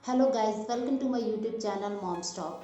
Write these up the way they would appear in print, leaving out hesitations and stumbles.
Hello guys, welcome to my YouTube channel Moms Talk.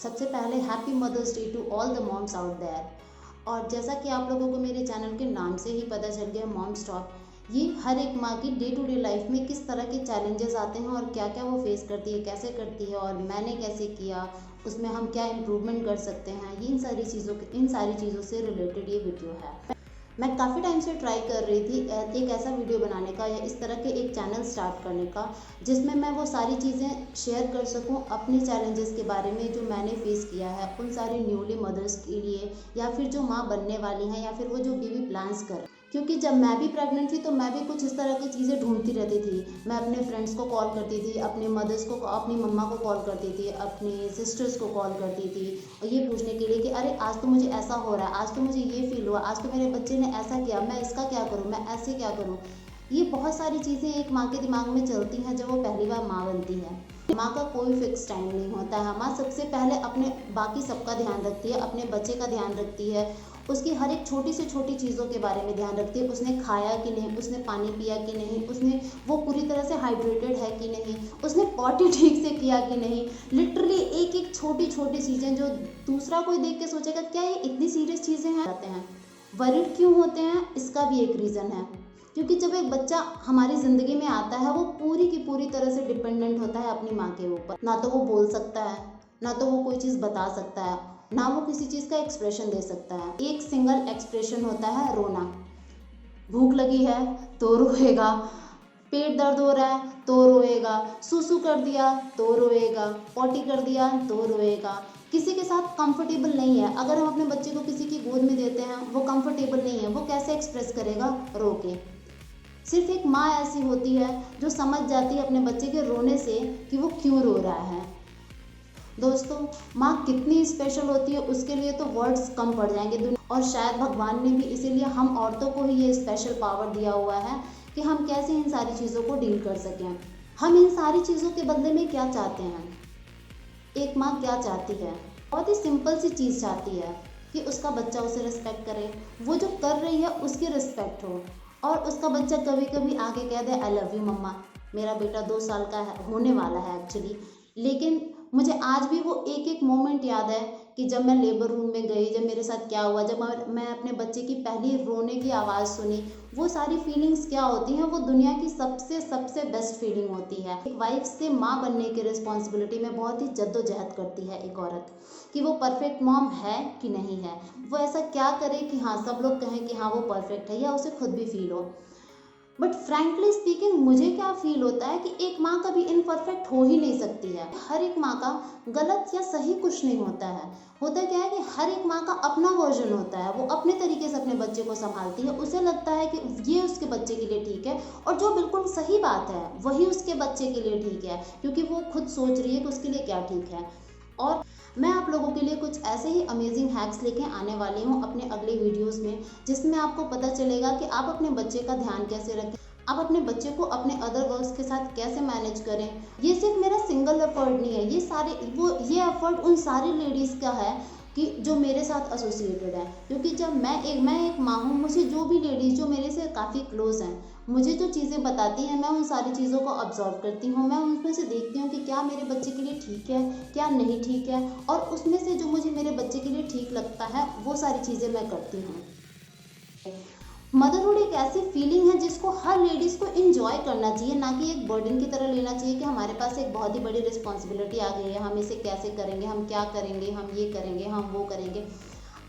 सबसे पहले happy Mother's Day to all the moms out there. और जैसा कि आप लोगों को मेरे चैनल के नाम से ही पता चल गया, मॉम्स टॉक ये हर एक माँ की डे टू डे लाइफ में किस तरह के चैलेंजेस आते हैं और क्या क्या वो फेस करती है, कैसे करती है और मैंने कैसे किया, उसमें हम क्या इम्प्रूवमेंट कर सकते हैं, इन सारी चीज़ों से रिलेटेड ये वीडियो है। मैं काफ़ी टाइम से ट्राई कर रही थी एक ऐसा वीडियो बनाने का या इस तरह के एक चैनल स्टार्ट करने का जिसमें मैं वो सारी चीज़ें शेयर कर सकूं अपने चैलेंजेस के बारे में जो मैंने फेस किया है उन सारे न्यूली मदर्स के लिए, या फिर जो माँ बनने वाली हैं, या फिर वो जो बेबी प्लान्स कर। क्योंकि जब मैं भी प्रेग्नेंट थी तो मैं भी कुछ इस तरह की चीज़ें ढूंढती रहती थी। मैं अपने फ्रेंड्स को कॉल करती थी, अपने मदर्स को, अपनी मम्मा को कॉल करती थी, अपनी सिस्टर्स को कॉल करती थी और ये पूछने के लिए कि अरे आज तो मुझे ऐसा हो रहा है, आज तो मुझे ये फील हुआ, आज तो मेरे बच्चे ने ऐसा किया, मैं इसका क्या करूँ, मैं ऐसे क्या करूँ। ये बहुत सारी चीज़ें एक माँ के दिमाग में चलती हैं जब वो पहली बार माँ बनती है। माँ का कोई फिक्स टाइम नहीं होता है। माँ सबसे पहले अपने बाकी सबका ध्यान रखती है, अपने बच्चे का ध्यान रखती है, उसकी हर एक छोटी से छोटी चीज़ों के बारे में ध्यान रखती है। उसने खाया कि नहीं, उसने पानी पिया कि नहीं, उसने वो पूरी तरह से हाइड्रेटेड है कि नहीं, उसने पॉटी ठीक से किया कि नहीं। लिटरली एक एक छोटी छोटी चीज़ें जो दूसरा कोई देख के सोचेगा क्या ये इतनी सीरियस चीज़ें हैं, आते हैं। वरिड क्यों होते हैं, इसका भी एक रीज़न है। क्योंकि जब एक बच्चा हमारी ज़िंदगी में आता है वो पूरी की पूरी तरह से डिपेंडेंट होता है अपनी माँ के ऊपर। ना तो वो बोल सकता है, ना तो वो कोई चीज़ बता सकता है, ना वो किसी चीज़ का एक्सप्रेशन दे सकता है। एक सिंगल एक्सप्रेशन होता है रोना। भूख लगी है तो रोएगा, पेट दर्द हो रहा है तो रोएगा, सूसू कर दिया तो रोएगा, पॉटी कर दिया तो रोएगा। किसी के साथ कंफर्टेबल नहीं है। अगर हम अपने बच्चे को किसी की गोद में देते हैं, वो कंफर्टेबल नहीं है, वो कैसे एक्सप्रेस करेगा, रो के। सिर्फ एक माँ ऐसी होती है जो समझ जाती है अपने बच्चे के रोने से कि वो क्यों रो रहा है। दोस्तों, माँ कितनी स्पेशल होती है उसके लिए तो वर्ड्स कम पड़ जाएंगे दुनिया। और शायद भगवान ने भी इसीलिए हम औरतों को ही ये स्पेशल पावर दिया हुआ है कि हम कैसे इन सारी चीज़ों को डील कर सकें। हम इन सारी चीज़ों के बदले में क्या चाहते हैं, एक माँ क्या चाहती है, बहुत ही सिंपल सी चीज़ चाहती है कि उसका बच्चा उसे रिस्पेक्ट करे, वो जो कर रही है उसकी रिस्पेक्ट हो, और उसका बच्चा कभी कभी आके कह दे आई लव यू मम्मा। मेरा बेटा 2 साल का है, होने वाला है एक्चुअली, लेकिन मुझे आज भी वो एक एक मोमेंट याद है कि जब मैं लेबर रूम में गई, जब मेरे साथ क्या हुआ, जब मैं अपने बच्चे की पहली रोने की आवाज़ सुनी। वो सारी फीलिंग्स क्या होती हैं, वो दुनिया की सबसे सबसे बेस्ट फीलिंग होती है। एक वाइफ से माँ बनने की रिस्पॉन्सिबिलिटी में बहुत ही जद्दोजहद करती है एक औरत, कि वो परफेक्ट मॉम है कि नहीं है, वो ऐसा क्या करे कि हाँ सब लोग कहें कि हाँ वो परफेक्ट है, या उसे खुद भी फील हो। बट फ्रैंकली स्पीकिंग मुझे क्या फील होता है कि एक माँ कभी इनपरफेक्ट हो ही नहीं सकती है। हर एक माँ का गलत या सही कुछ नहीं होता है। होता क्या है कि हर एक माँ का अपना वर्जन होता है, वो अपने तरीके से अपने बच्चे को संभालती है। उसे लगता है कि ये उसके बच्चे के लिए ठीक है, और जो बिल्कुल सही बात है वही उसके बच्चे के लिए ठीक है, क्योंकि वो खुद सोच रही है कि उसके लिए क्या ठीक है। और मैं आप लोगों के लिए कुछ ऐसे ही अमेजिंग हैक्स लेके आने वाली हूँ अपने अगले वीडियोस में, जिसमें आपको पता चलेगा कि आप अपने बच्चे का ध्यान कैसे रखें, आप अपने बच्चे को अपने अदर गर्ल्स के साथ कैसे मैनेज करें। ये सिर्फ मेरा सिंगल एफर्ट नहीं है, ये एफर्ट उन सारी लेडीज़ का है कि जो मेरे साथ एसोसिएटेड है। क्योंकि जब मैं एक माँ हूँ, मुझे जो भी लेडीज़ जो मेरे से काफ़ी क्लोज हैं, मुझे जो चीज़ें बताती हैं, मैं उन सारी चीज़ों को ऑब्जर्व करती हूँ। मैं उसमें से देखती हूँ कि क्या मेरे बच्चे के लिए ठीक है, क्या नहीं ठीक है, और उसमें से जो मुझे मेरे बच्चे के लिए ठीक लगता है वो सारी चीज़ें मैं करती हूँ। मदरहुड एक ऐसी फीलिंग है जिसको हर लेडीज़ को इंजॉय करना चाहिए, ना कि एक बर्डन की तरह लेना चाहिए कि हमारे पास एक बहुत ही बड़ी रिस्पॉन्सिबिलिटी आ गई है, हम इसे कैसे करेंगे, हम क्या करेंगे, हम ये करेंगे, हम वो करेंगे।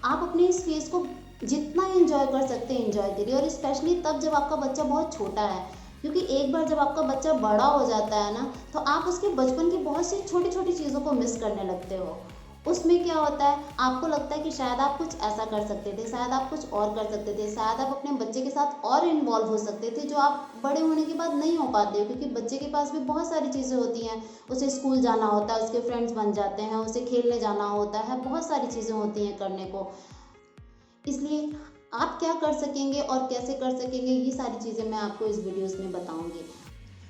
आप अपने इस फेज़ को जितना एंजॉय कर सकते हैं एंजॉय करिए, और स्पेशली तब जब आपका बच्चा बहुत छोटा है। क्योंकि एक बार जब आपका बच्चा बड़ा हो जाता है ना, तो आप उसके बचपन की बहुत सी छोटी छोटी चीज़ों को मिस करने लगते हो। उसमें क्या होता है, आपको लगता है कि शायद आप कुछ ऐसा कर सकते थे, शायद आप कुछ और कर सकते थे, शायद आप अपने बच्चे के साथ और इन्वॉल्व हो सकते थे, जो आप बड़े होने के बाद नहीं हो पाते हो। क्योंकि बच्चे के पास भी बहुत सारी चीज़ें होती हैं, उसे स्कूल जाना होता है, उसके फ्रेंड्स बन जाते हैं, उसे खेलने जाना होता है, बहुत सारी चीज़ें होती हैं करने को। इसलिए आप क्या कर सकेंगे और कैसे कर सकेंगे, ये सारी चीज़ें मैं आपको इस वीडियोस में बताऊंगी।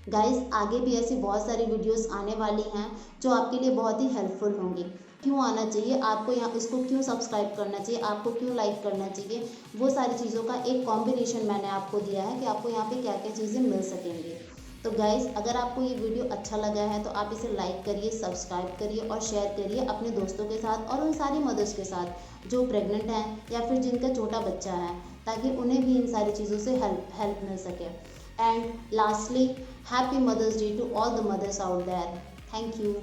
गाइस, आगे भी ऐसी बहुत सारी वीडियोस आने वाली हैं जो आपके लिए बहुत ही हेल्पफुल होंगी। क्यों आना चाहिए आपको, यहाँ इसको क्यों सब्सक्राइब करना चाहिए आपको, क्यों लाइक करना चाहिए, वो सारी चीज़ों का एक कॉम्बिनेशन मैंने आपको दिया है कि आपको यहाँ पे क्या क्या चीज़ें मिल सकेंगी। तो गाइज़, अगर आपको ये वीडियो अच्छा लगा है तो आप इसे लाइक करिए, सब्सक्राइब करिए और शेयर करिए अपने दोस्तों के साथ और उन सारी मदर्स के साथ जो प्रेग्नेंट हैं या फिर जिनका छोटा बच्चा है, ताकि उन्हें भी इन सारी चीज़ों से हेल्प मिल सके। And lastly, happy Mother's Day to all the mothers out there. Thank you.